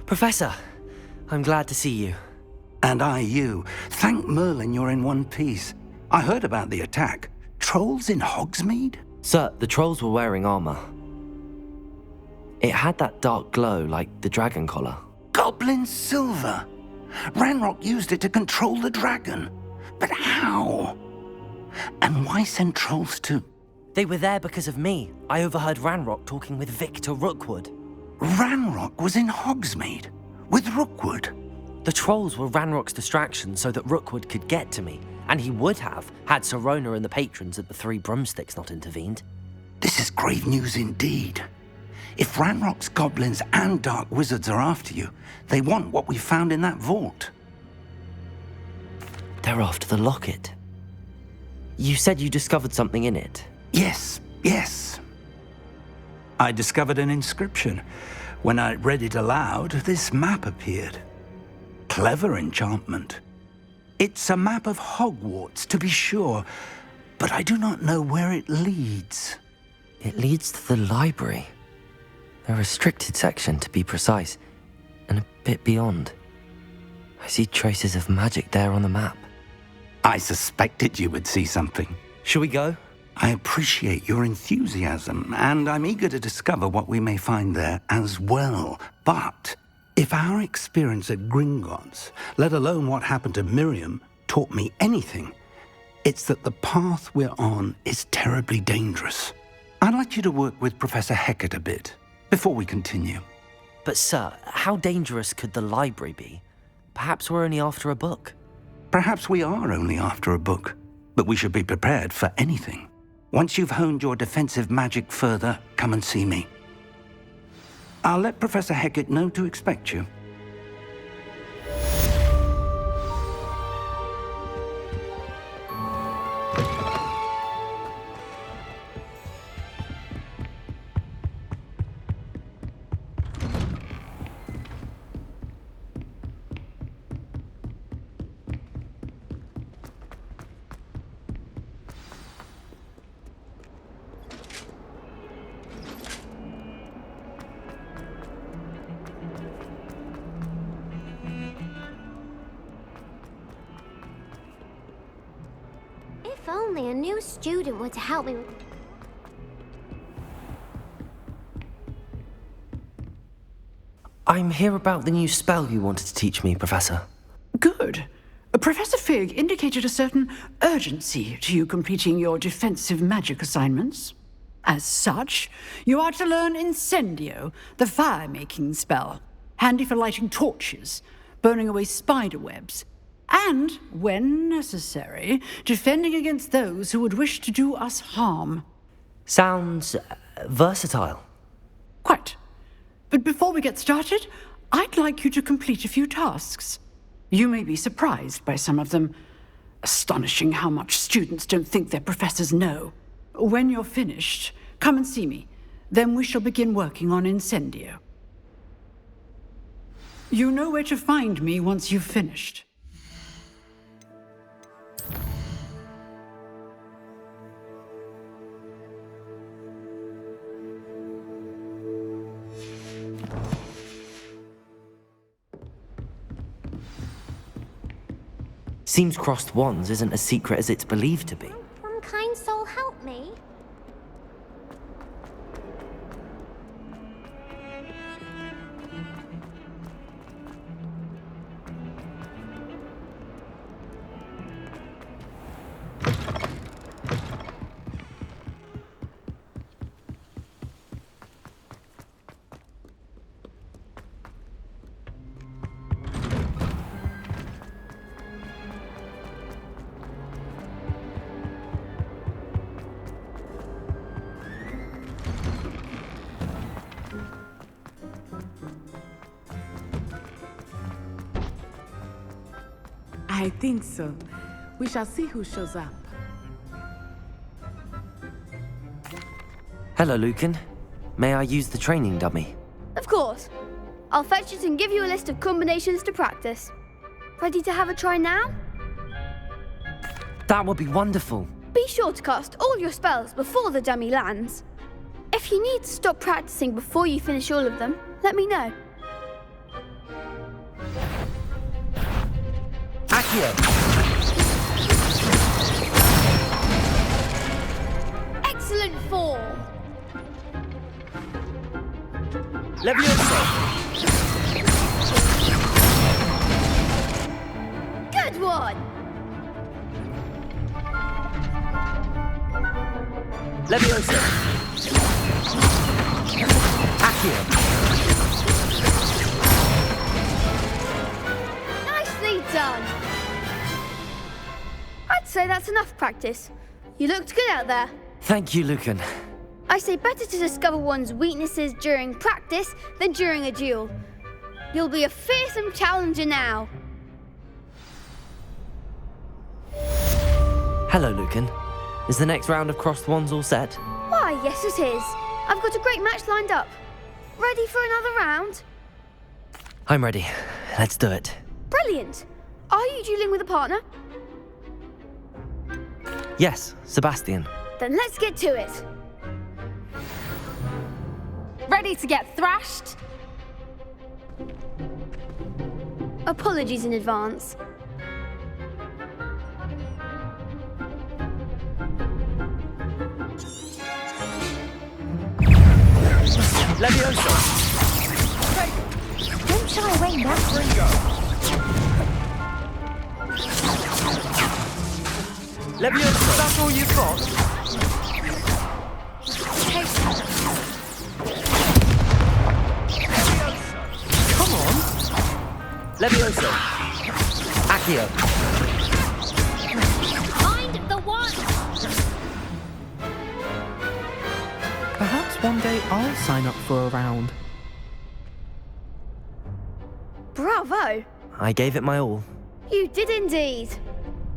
Professor, I'm glad to see you. And I you. Thank Merlin you're in one piece. I heard about the attack. Trolls in Hogsmeade? Sir, the trolls were wearing armor. It had that dark glow like the dragon collar. Goblin silver! Ranrock used it to control the dragon. But how? And why send trolls to... They were there because of me. I overheard Ranrock talking with Victor Rookwood. Ranrock was in Hogsmeade? With Rookwood? The trolls were Ranrock's distraction so that Rookwood could get to me. And he would have, had Sirona and the patrons at the Three Broomsticks not intervened. This is grave news indeed. If Ranrock's goblins and dark wizards are after you, they want what we found in that vault. They're after the locket. You said you discovered something in it. Yes. I discovered an inscription. When I read it aloud, this map appeared. Clever enchantment. It's a map of Hogwarts, to be sure, but I do not know where it leads. It leads to the library. A restricted section, to be precise, and a bit beyond. I see traces of magic there on the map. I suspected you would see something. Shall we go? I appreciate your enthusiasm, and I'm eager to discover what we may find there as well. But if our experience at Gringotts, let alone what happened to Miriam, taught me anything, it's that the path we're on is terribly dangerous. I'd like you to work with Professor Hecat a bit before we continue. But sir, how dangerous could the library be? Perhaps we're only after a book. Perhaps we are only after a book, but we should be prepared for anything. Once you've honed your defensive magic further, come and see me. I'll let Professor Hecat know to expect you. If only a new student were to help me with... I'm here about the new spell you wanted to teach me, Professor. Good. Professor Fig indicated a certain urgency to you completing your defensive magic assignments. As such, you are to learn Incendio, the fire-making spell, handy for lighting torches, burning away spider webs, and, when necessary, defending against those who would wish to do us harm. Sounds versatile. Quite. But before we get started, I'd like you to complete a few tasks. You may be surprised by some of them. Astonishing how much students don't think their professors know. When you're finished, come and see me. Then we shall begin working on Incendio. You know where to find me once you've finished. Seems crossed wands isn't as secret as it's believed to be. One kind soul help me. I think so. We shall see who shows up. Hello, Lucan. May I use the training dummy? Of course. I'll fetch it and give you a list of combinations to practice. Ready to have a try now? That would be wonderful. Be sure to cast all your spells before the dummy lands. If you need to stop practicing before you finish all of them, let me know. Accio! Excellent form. Levioso! Good one. Levioso! Accio! Nicely done. I'd say that's enough practice. You looked good out there. Thank you, Lucan. I say better to discover one's weaknesses during practice than during a duel. You'll be a fearsome challenger now. Hello, Lucan. Is the next round of crossed wands all set? Why, yes it is. I've got a great match lined up. Ready for another round? I'm ready. Let's do it. Brilliant. Are you dueling with a partner? Yes, Sebastian. Then let's get to it. Ready to get thrashed? Apologies in advance. Levioso! Don't shy away now. Levioso! That's all you've got? Come on! Levioso! Accio! Find the one. Perhaps one day I'll sign up for a round. Bravo! I gave it my all. You did indeed.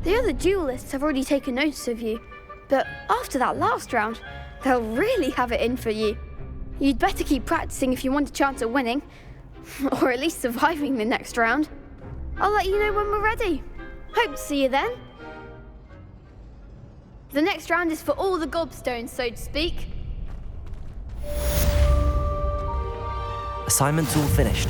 The other duelists have already taken notice of you, but after that last round, they'll really have it in for you. You'd better keep practicing if you want a chance at winning, or at least surviving the next round. I'll let you know when we're ready. Hope to see you then. The next round is for all the gobstones, so to speak. Assignment's all finished.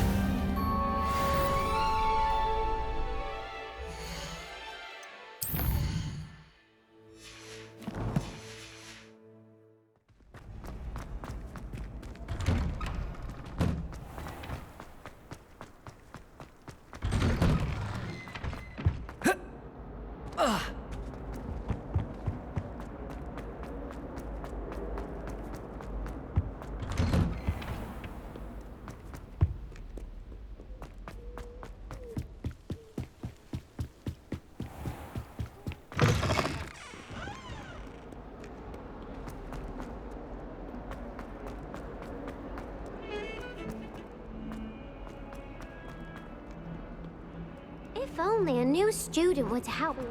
If only a new student were to help me.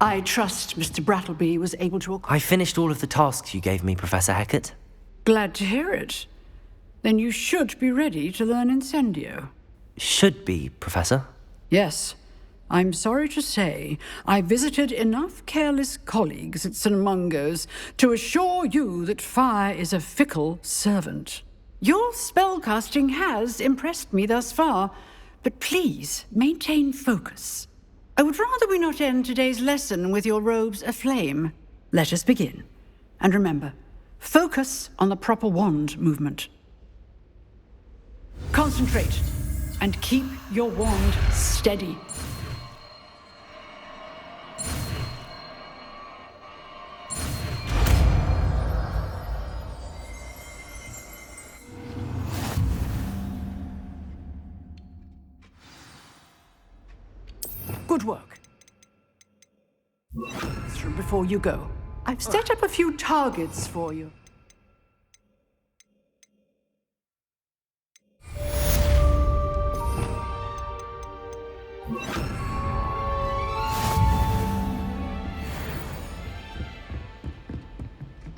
I trust Mr. Brattleby was able to... I finished all of the tasks you gave me, Professor Hecat. Glad to hear it. Then you should be ready to learn Incendio. Should be, Professor. Yes. I'm sorry to say, I visited enough careless colleagues at St. Mungo's to assure you that fire is a fickle servant. Your spellcasting has impressed me thus far, but please maintain focus. I would rather we not end today's lesson with your robes aflame. Let us begin. And remember, focus on the proper wand movement. Concentrate and keep your wand steady. Good work. Before you go, I've set up a few targets for you.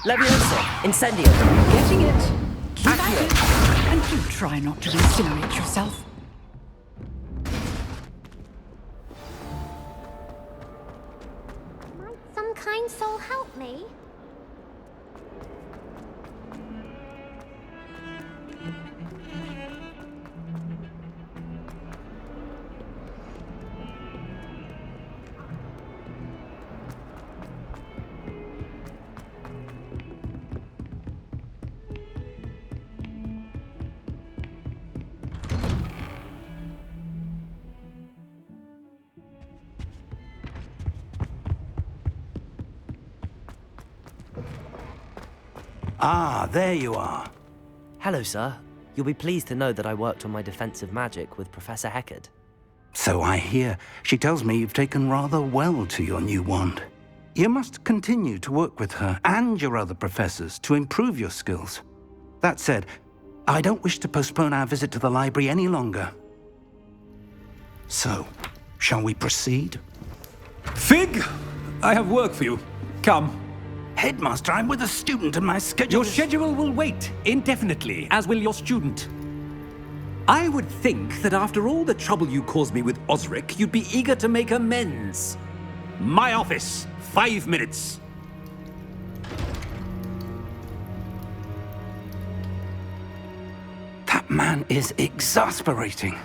Leviosa! Incendio! Getting it. Keep at it. And do try not to incinerate yourself. Might some kind soul help me? Ah, there you are. Hello, sir. You'll be pleased to know that I worked on my defensive magic with Professor Heckard. So I hear. She tells me you've taken rather well to your new wand. You must continue to work with her and your other professors to improve your skills. That said, I don't wish to postpone our visit to the library any longer. So, shall we proceed? Fig! I have work for you. Come. Headmaster, I'm with a student and my schedule Your schedule will wait indefinitely, as will your student. I would think that after all the trouble you caused me with Osric, you'd be eager to make amends. My office, 5 minutes. That man is exasperating.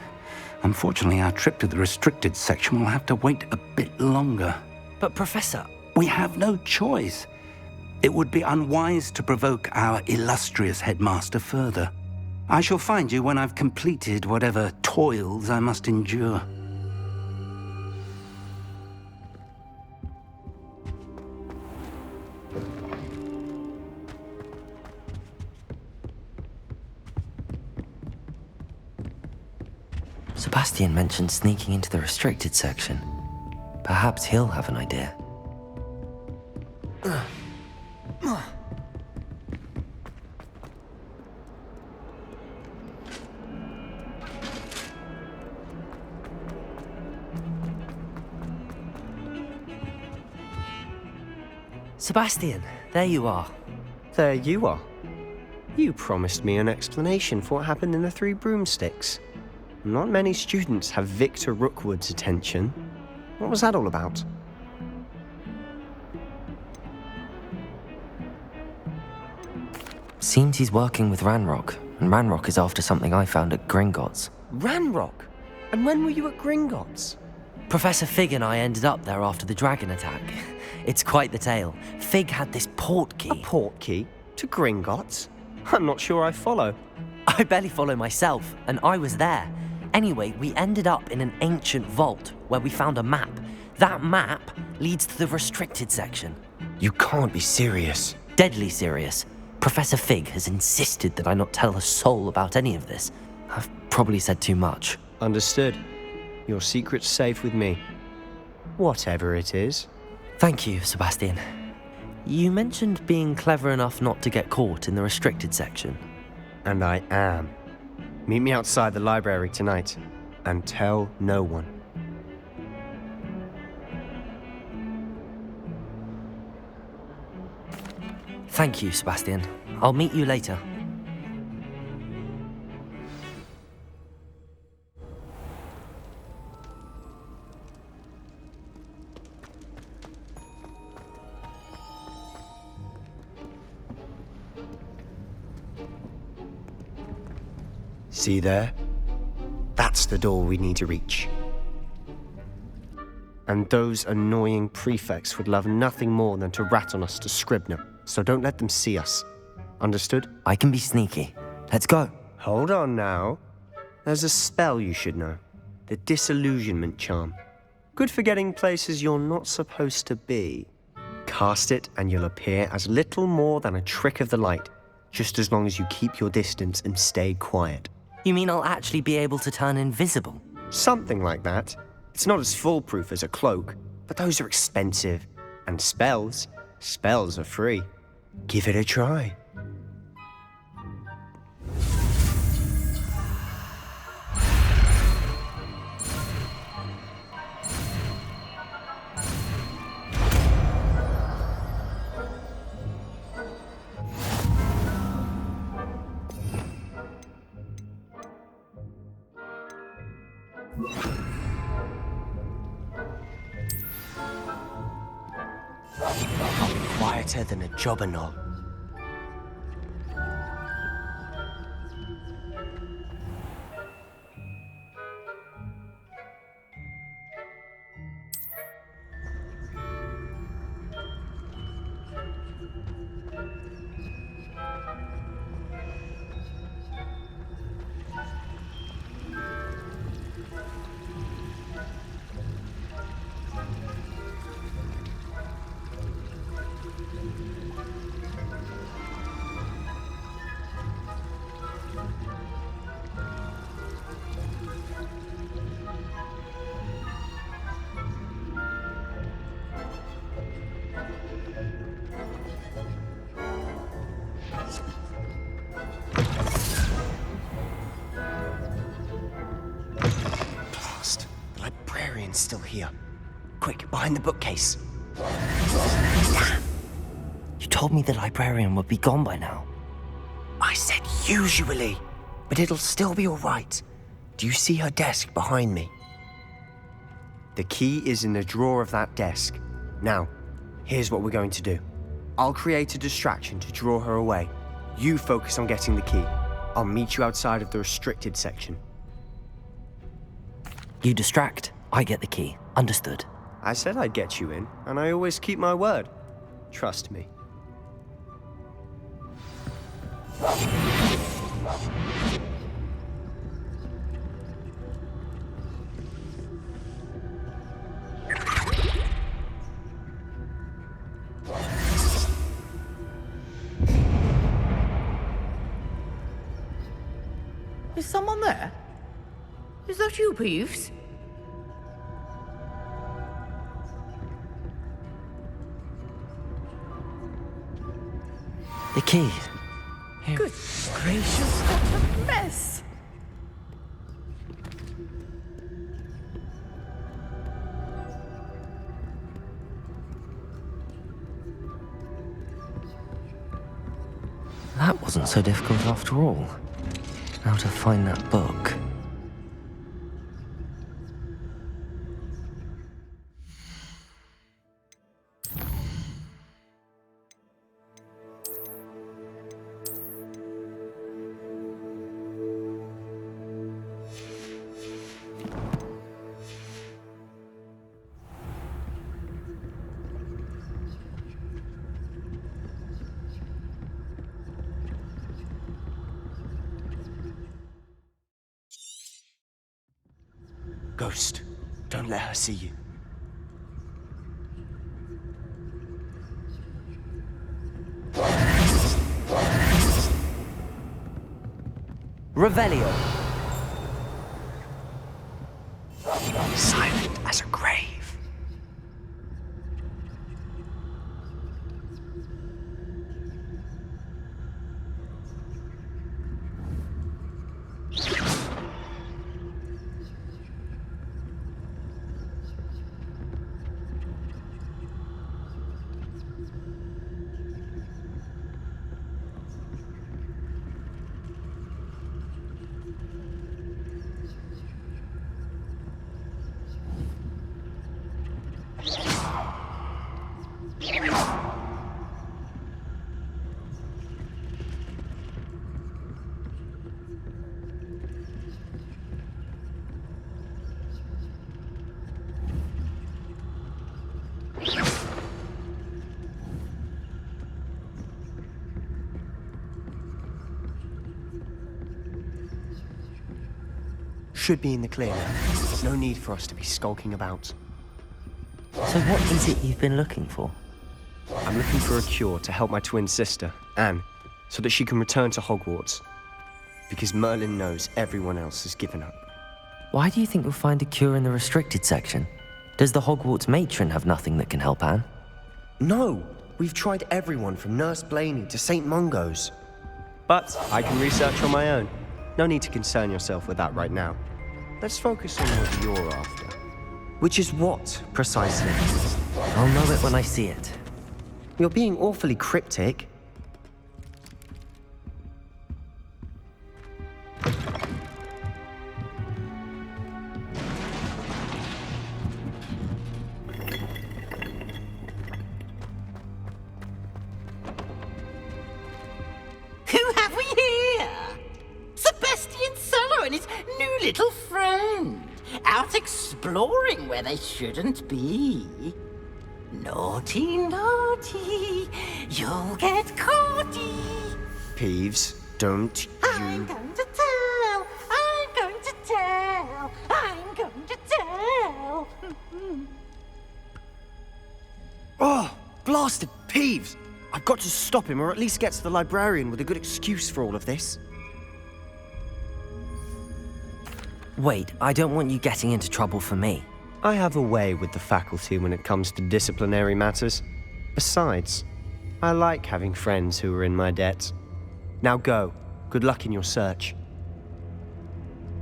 Unfortunately, our trip to the restricted section will have to wait a bit longer. But, Professor... We have no choice. It would be unwise to provoke our illustrious headmaster further. I shall find you when I've completed whatever toils I must endure. Sebastian mentioned sneaking into the restricted section. Perhaps he'll have an idea. Sebastian, there you are. There you are. You promised me an explanation for what happened in the Three Broomsticks. Not many students have Victor Rookwood's attention. What was that all about? Seems he's working with Ranrock, and Ranrock is after something I found at Gringotts. Ranrock? And when were you at Gringotts? Professor Fig and I ended up there after the dragon attack. It's quite the tale. Fig had this portkey. A portkey? To Gringotts? I'm not sure I follow. I barely follow myself, and I was there. Anyway, we ended up in an ancient vault where we found a map. That map leads to the restricted section. You can't be serious. Deadly serious. Professor Fig has insisted that I not tell a soul about any of this. I've probably said too much. Understood. Your secret's safe with me. Whatever it is. Thank you, Sebastian. You mentioned being clever enough not to get caught in the restricted section. And I am. Meet me outside the library tonight, and tell no one. Thank you, Sebastian. I'll meet you later. See there? That's the door we need to reach. And those annoying prefects would love nothing more than to rat on us to Scribner, so don't let them see us. Understood? I can be sneaky. Let's go. Hold on now. There's a spell you should know. The Disillusionment Charm. Good for getting places you're not supposed to be. Cast it and you'll appear as little more than a trick of the light, just as long as you keep your distance and stay quiet. You mean I'll actually be able to turn invisible? Something like that. It's not as foolproof as a cloak, but those are expensive. And spells are free. Give it a try. Quieter than a jobberknoll. Merlin's still here. Quick, behind the bookcase. You told me the librarian would be gone by now. I said usually, but it'll still be all right. Do you see her desk behind me? The key is in the drawer of that desk. Now, here's what we're going to do. I'll create a distraction to draw her away. You focus on getting the key. I'll meet you outside of the restricted section. You distract, I get the key. Understood. I said I'd get you in, and I always keep my word. Trust me. Is someone there? Is that you, Peeves? The key. Here. Good gracious, what a mess! That wasn't so difficult after all. Now to find that book. Ghost, don't let her see you. Revelio. Silent as a grave. Should be in the clear now. No need for us to be skulking about. So what is it you've been looking for? I'm looking for a cure to help my twin sister, Anne, so that she can return to Hogwarts. Because Merlin knows everyone else has given up. Why do you think you'll find a cure in the restricted section? Does the Hogwarts matron have nothing that can help Anne? No! We've tried everyone from Nurse Blaney to St. Mungo's. But I can research on my own. No need to concern yourself with that right now. Let's focus on what you're after. Which is what, precisely? I'll know it when I see it. You're being awfully cryptic. Who have we here? Sebastian Cello and his new little friend. Out exploring where they shouldn't be. Naughty, naughty, you'll get caughty. Peeves, don't I'm you... going to tell, I'm going to tell, I'm going to tell. Oh, blasted Peeves! I've got to stop him, or at least get to the librarian with a good excuse for all of this. Wait, I don't want you getting into trouble for me. I have a way with the faculty when it comes to disciplinary matters. Besides, I like having friends who are in my debt. Now go. Good luck in your search.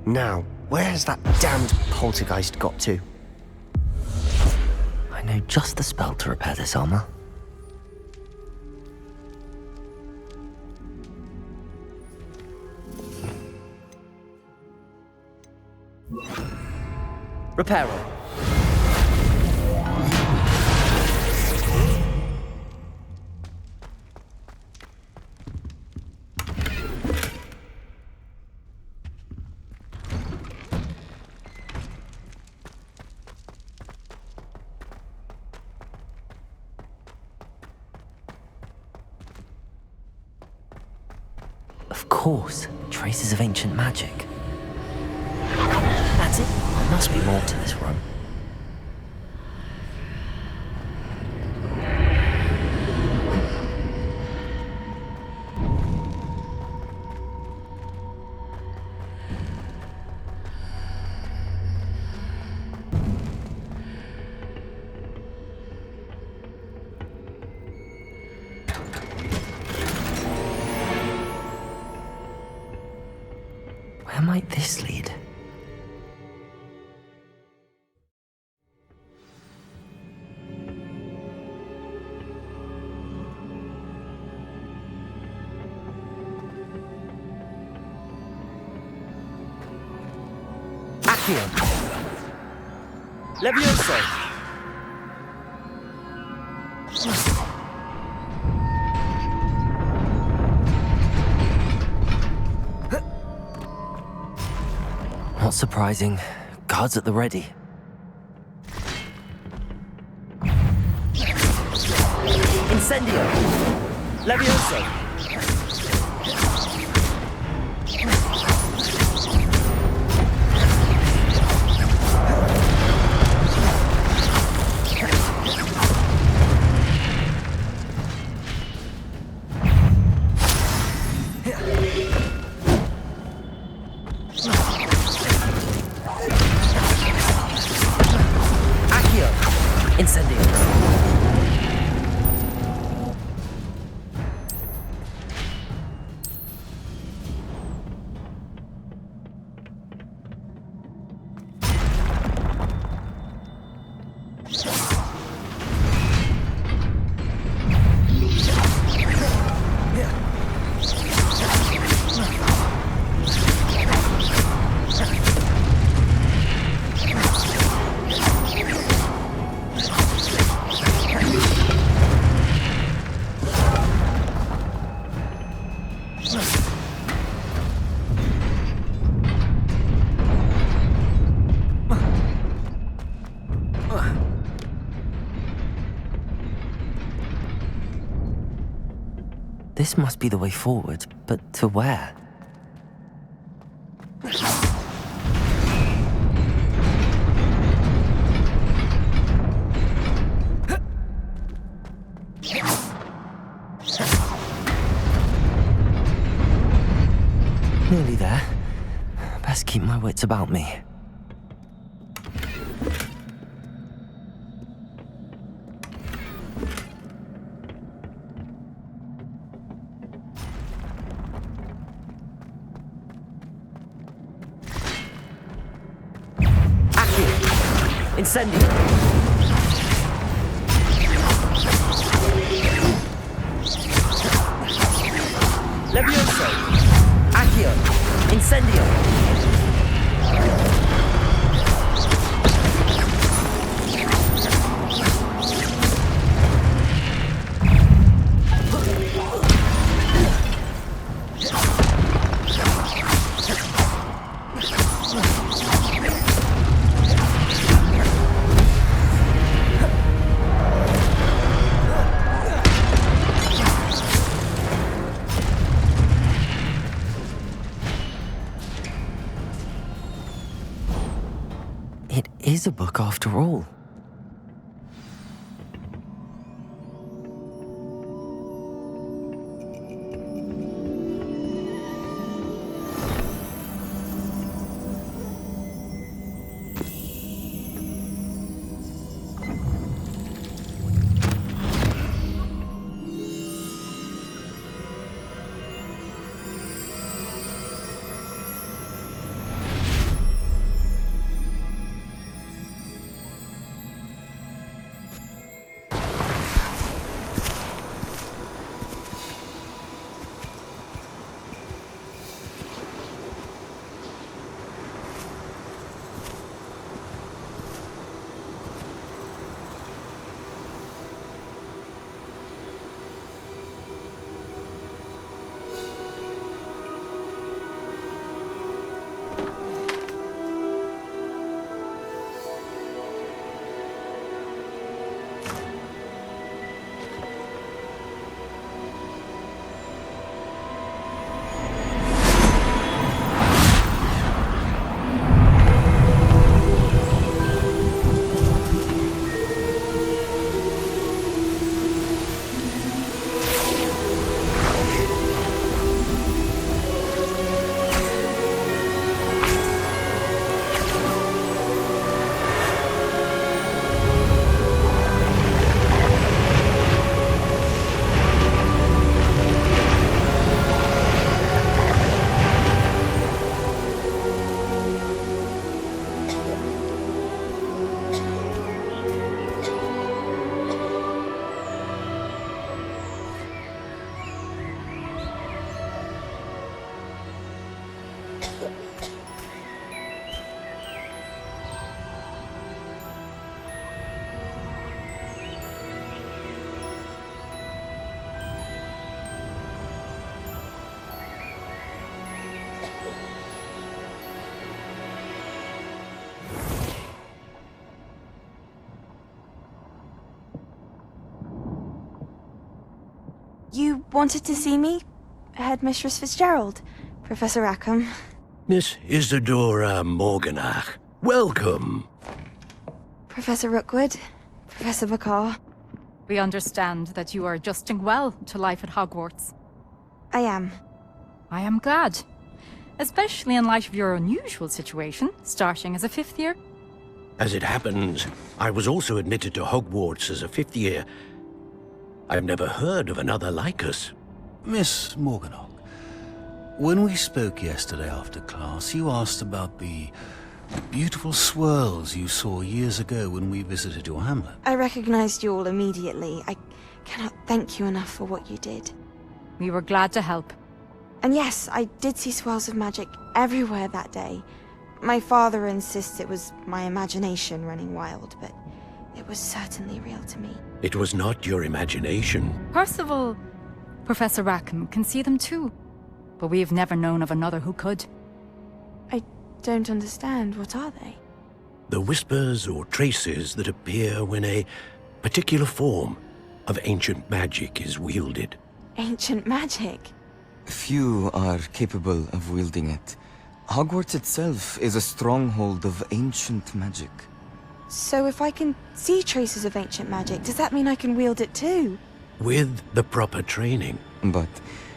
Now, where's that damned poltergeist got to? I know just the spell to repair this armor. Reparo. Of course, traces of ancient magic. That's it. There must be more to this room. Where might this lead? Accio. Levioso. Not surprising. Guards at the ready. Incendio. Levioso. Incendio. This must be the way forward, but to where? Nearly there. Best keep my wits about me. Incendio. Levioso. Accio. Incendio. It is a book after all. You wanted to see me? Headmistress Fitzgerald, Professor Rackham. Miss Isadora Morganach, welcome. Professor Rookwood, Professor Bakar. We understand that you are adjusting well to life at Hogwarts. I am. I am glad. Especially in light of your unusual situation, starting as a 5th year. As it happens, I was also admitted to Hogwarts as a 5th year. I've never heard of another like us. Miss Morganach, when we spoke yesterday after class, you asked about the beautiful swirls you saw years ago when we visited your hamlet. I recognized you all immediately. I cannot thank you enough for what you did. We were glad to help. And yes, I did see swirls of magic everywhere that day. My father insists it was my imagination running wild, but it was certainly real to me. It was not your imagination. Percival, Professor Rackham can see them too. But we have never known of another who could. I don't understand. What are they? The whispers or traces that appear when a particular form of ancient magic is wielded. Ancient magic? Few are capable of wielding it. Hogwarts itself is a stronghold of ancient magic. So if I can see traces of ancient magic, does that mean I can wield it too? With the proper training. But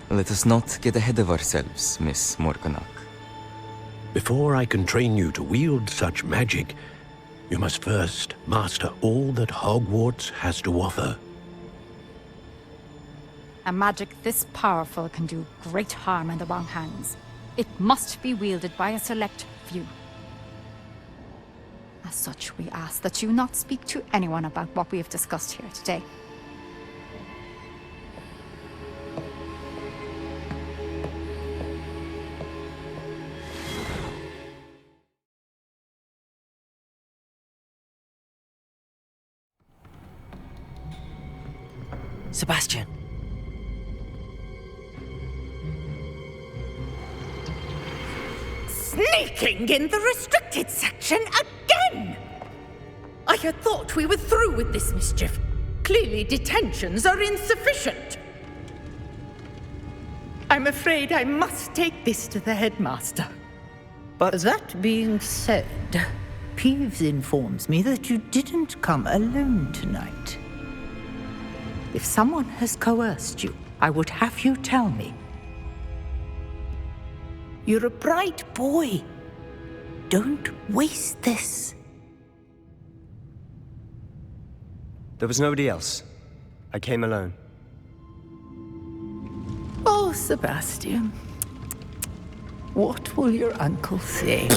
let us not get ahead of ourselves, Miss Morganach. Before I can train you to wield such magic, you must first master all that Hogwarts has to offer. A magic this powerful can do great harm in the wrong hands. It must be wielded by a select few. As such, we ask that you not speak to anyone about what we have discussed here today. Sebastian. Sneaking in the restricted section again! I had thought we were through with this mischief. Clearly detentions are insufficient. I'm afraid I must take this to the headmaster. But that being said, Peeves informs me that you didn't come alone tonight. If someone has coerced you, I would have you tell me. You're a bright boy. Don't waste this. There was nobody else. I came alone. Oh, Sebastian. What will your uncle say?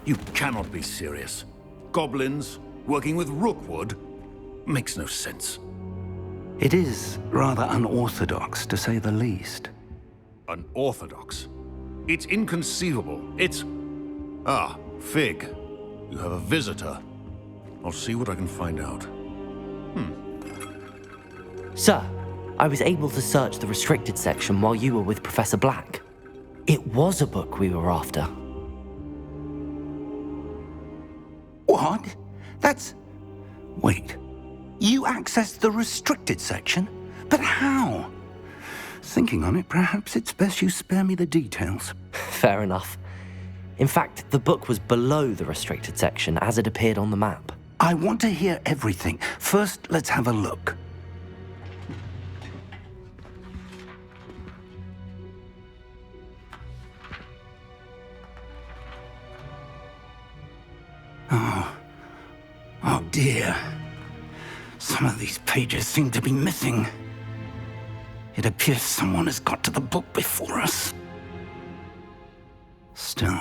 You cannot be serious. Goblins working with Rookwood makes no sense. It is rather unorthodox, to say the least. Unorthodox? It's inconceivable. It's... Ah, Fig. You have a visitor. I'll see what I can find out. Sir, I was able to search the restricted section while you were with Professor Black. It was a book we were after. What? That's... Wait. You accessed the restricted section? But how? Thinking on it, perhaps it's best you spare me the details. Fair enough. In fact, the book was below the restricted section as it appeared on the map. I want to hear everything. First, let's have a look. Oh dear. Some of these pages seem to be missing. It appears someone has got to the book before us. Still,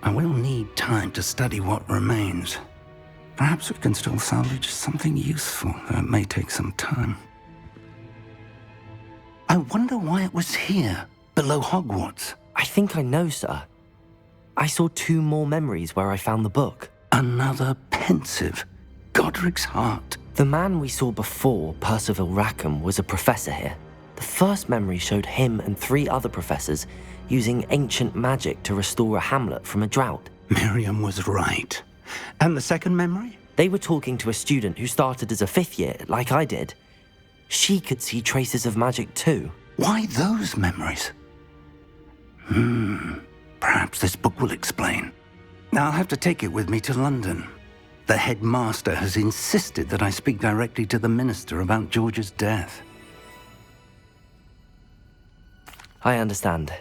I will need time to study what remains. Perhaps we can still salvage something useful, though it may take some time. I wonder why it was here, below Hogwarts. I think I know, sir. I saw 2 more memories where I found the book. Another pensive. Godric's heart. The man we saw before, Percival Rackham, was a professor here. The first memory showed him and 3 other professors using ancient magic to restore a hamlet from a drought. Miriam was right. And the second memory? They were talking to a student who started as a 5th year, like I did. She could see traces of magic too. Why those memories? Perhaps this book will explain. Now I'll have to take it with me to London. The headmaster has insisted that I speak directly to the minister about George's death. I understand.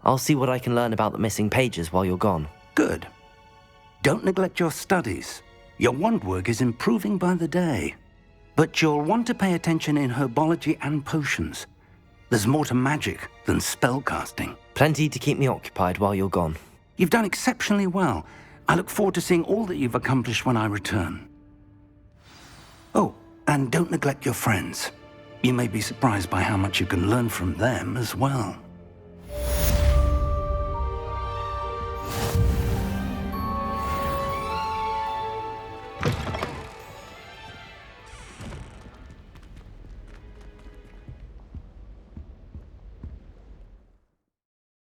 I'll see what I can learn about the missing pages while you're gone. Good. Don't neglect your studies. Your wand work is improving by the day. But you'll want to pay attention in herbology and potions. There's more to magic than spellcasting. Plenty to keep me occupied while you're gone. You've done exceptionally well. I look forward to seeing all that you've accomplished when I return. Oh, and don't neglect your friends. You may be surprised by how much you can learn from them as well.